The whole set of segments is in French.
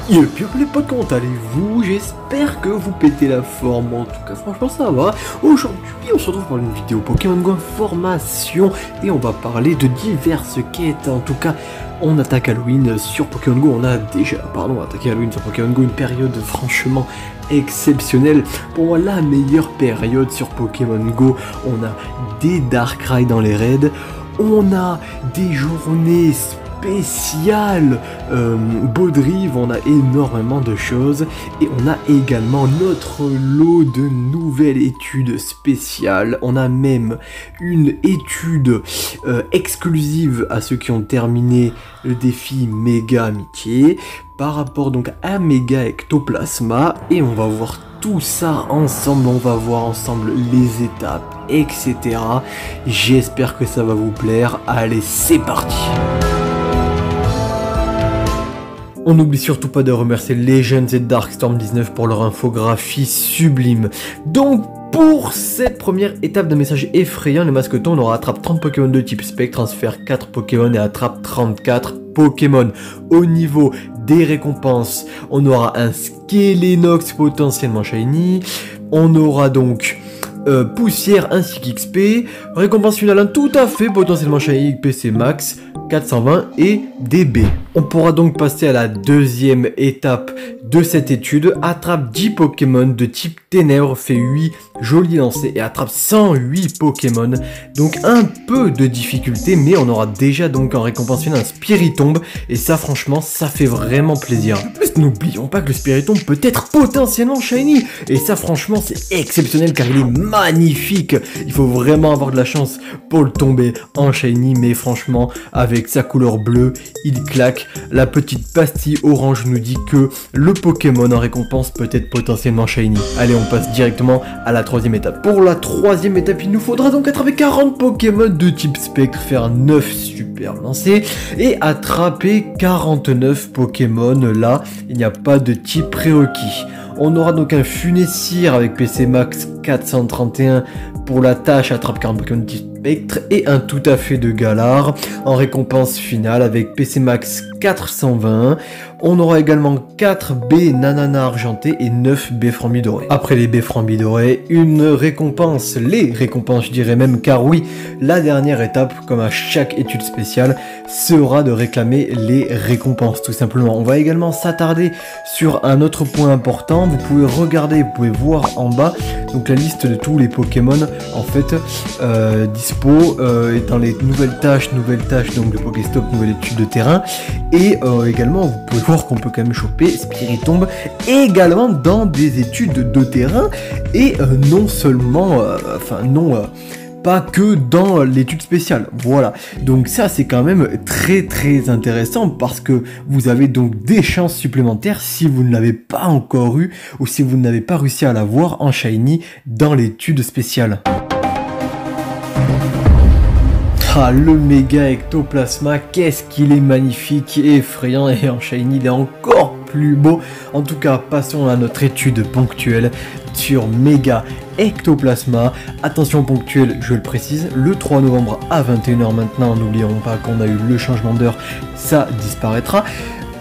Yo les potes, comment allez-vous? J'espère que vous pétez la forme, en tout cas franchement ça va. Aujourd'hui on se retrouve pour une vidéo Pokémon Go Information et on va parler de diverses quêtes. En tout cas on attaque Halloween sur Pokémon Go, on a déjà attaqué Halloween sur Pokémon Go, une période franchement exceptionnelle. Pour moi la meilleure période sur Pokémon Go. On a des Darkrai dans les raids, on a des journées spécial Baudrive, on a énormément de choses et on a également notre lot de nouvelles études spéciales. On a même une étude exclusive à ceux qui ont terminé le défi Méga Amitié par rapport donc à Méga Ectoplasma, et on va voir tout ça ensemble, on va voir ensemble les étapes, etc. J'espère que ça va vous plaire. Allez, c'est parti. On n'oublie surtout pas de remercier Legends et Darkstorm 19 pour leur infographie sublime. Donc pour cette première étape d'un message effrayant, les masquetons, on aura attrape 30 Pokémon de type spectre, transfère 4 Pokémon et attrape 34 Pokémon. Au niveau des récompenses, on aura un Skelenox potentiellement shiny, on aura donc poussière ainsi qu'XP, récompense finale un tout à fait potentiellement shiny PC Max 420 et DB. On pourra donc passer à la deuxième étape de cette étude. Attrape 10 Pokémon de type ténèbres, fait 8 jolis lancers et attrape 108 Pokémon. Donc un peu de difficulté, mais on aura déjà donc en récompense finale un Spiritomb, et ça franchement ça fait vraiment plaisir. En plus n'oublions pas que le Spiritomb peut être potentiellement shiny, et ça franchement c'est exceptionnel car il est magnifique. Il faut vraiment avoir de la chance pour le tomber en shiny, mais franchement avec sa couleur bleue il claque. La petite pastille orange nous dit que le Pokémon en récompense peut être potentiellement shiny. Allez, on passe directement à la troisième étape. Pour la troisième étape, il nous faudra donc attraper 40 Pokémon de type spectre, faire 9 super lancers et attraper 49 Pokémon. Là, il n'y a pas de type prérequis. On aura donc un Funessir avec PC Max 431 pour la tâche, attrape 40 Pokémon de type spectre, et un tout à fait de Galar en récompense finale avec PC Max 420. On aura également 4 B Nanana argenté et 9 B Frambi doré. Après les B Frambi doré, une récompense, les récompenses je dirais même, car oui, la dernière étape, comme à chaque étude spéciale, sera de réclamer les récompenses tout simplement. On va également s'attarder sur un autre point important. Vous pouvez regarder, vous pouvez voir en bas donc la liste de tous les Pokémon en fait dispo dans les nouvelles tâches donc de Pokéstop, nouvelle étude de terrain, et également vous pouvez voir qu'on peut quand même choper Spiritomb également dans des études de terrain, et non seulement pas que dans l'étude spéciale. Voilà, donc ça c'est quand même très intéressant parce que vous avez donc des chances supplémentaires si vous ne l'avez pas encore eu ou si vous n'avez pas réussi à l'avoir en shiny dans l'étude spéciale. Ah, le Méga Ectoplasma, qu'est-ce qu'il est magnifique et effrayant, et en shiny il est encore plus beau. En tout cas, passons à notre étude ponctuelle sur Méga Ectoplasma. Attention ponctuelle, je le précise, le 3 novembre à 21h maintenant, n'oublions pas qu'on a eu le changement d'heure, ça disparaîtra.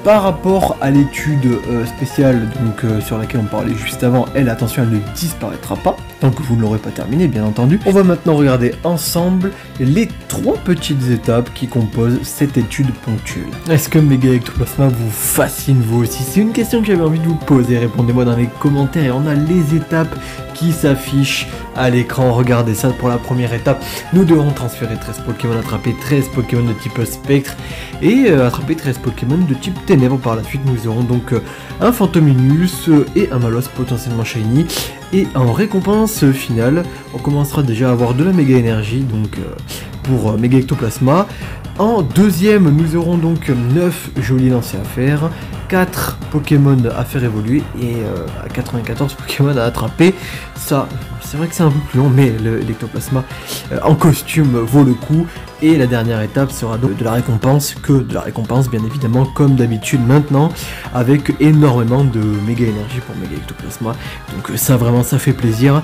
Par rapport à l'étude spéciale donc sur laquelle on parlait juste avant, elle, attention, elle ne disparaîtra pas tant que vous ne l'aurez pas terminé, bien entendu. On va maintenant regarder ensemble les 3 petites étapes qui composent cette étude ponctuelle. Est-ce que Méga Ectoplasma vous fascine vous aussi? C'est une question que j'avais envie de vous poser, répondez-moi dans les commentaires. Et on a les étapes qui s'affichent à l'écran. Regardez ça pour la première étape. Nous devrons transférer 13 Pokémon, attraper 13 Pokémon de type spectre et attraper 13 Pokémon de type ténèbres. Par la suite, nous aurons donc un Phantominus et un Malos potentiellement shiny. Et en récompense finale, on commencera déjà à avoir de la méga énergie donc pour Méga Ectoplasma. En deuxième, nous aurons donc 9 jolis lancers à faire, 4 Pokémon à faire évoluer et 94 Pokémon à attraper. Ça, c'est vrai que c'est un peu plus long, mais l'Ectoplasma en costume vaut le coup. Et la dernière étape sera donc de la récompense, bien évidemment, comme d'habitude maintenant, avec énormément de méga énergie pour Méga Ectoplasma. Donc ça vraiment, ça fait plaisir.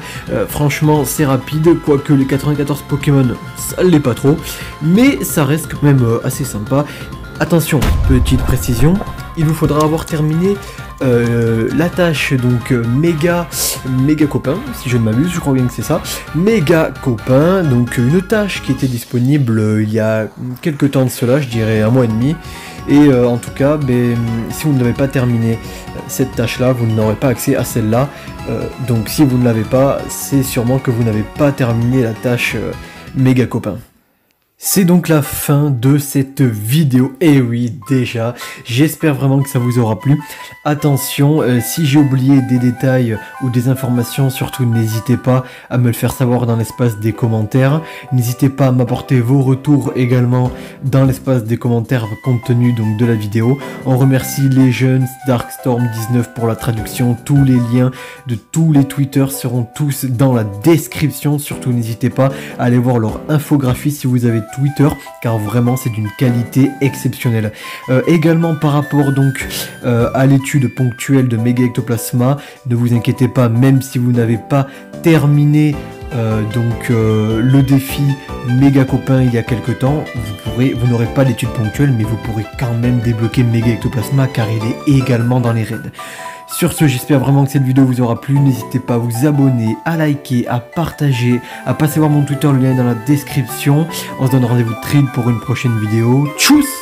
Franchement, c'est rapide, quoique les 94 Pokémon, ça l'est pas trop, mais ça reste quand même assez sympa. Attention, petite précision, il vous faudra avoir terminé la tâche donc méga copain, si je ne m'abuse, je crois bien que c'est ça, méga copain, donc une tâche qui était disponible il y a quelques temps de cela, je dirais 1 mois et demi, et en tout cas, si vous ne l'avez pas terminé cette tâche là, vous n'aurez pas accès à celle-là, donc si vous ne l'avez pas, c'est sûrement que vous n'avez pas terminé la tâche méga copain. C'est donc la fin de cette vidéo, et oui déjà, j'espère vraiment que ça vous aura plu. Attention, si j'ai oublié des détails ou des informations, surtout n'hésitez pas à me le faire savoir dans l'espace des commentaires. N'hésitez pas à m'apporter vos retours également dans l'espace des commentaires compte tenu donc de la vidéo. On remercie les jeunes Darkstorm19 pour la traduction, tous les liens de tous les Twitter seront tous dans la description, surtout n'hésitez pas à aller voir leur infographie si vous avez Twitter, car vraiment c'est d'une qualité exceptionnelle. Également par rapport donc à l'étude ponctuelle de Mega Ectoplasma, ne vous inquiétez pas, même si vous n'avez pas terminé le défi méga copain il y a quelques temps, vous n'aurez pas l'étude ponctuelle, mais vous pourrez quand même débloquer Mega Ectoplasma car il est également dans les raids. Sur ce, j'espère vraiment que cette vidéo vous aura plu. N'hésitez pas à vous abonner, à liker, à partager, à passer voir mon Twitter, le lien est dans la description. On se donne rendez-vous très vite pour une prochaine vidéo. Tchuss!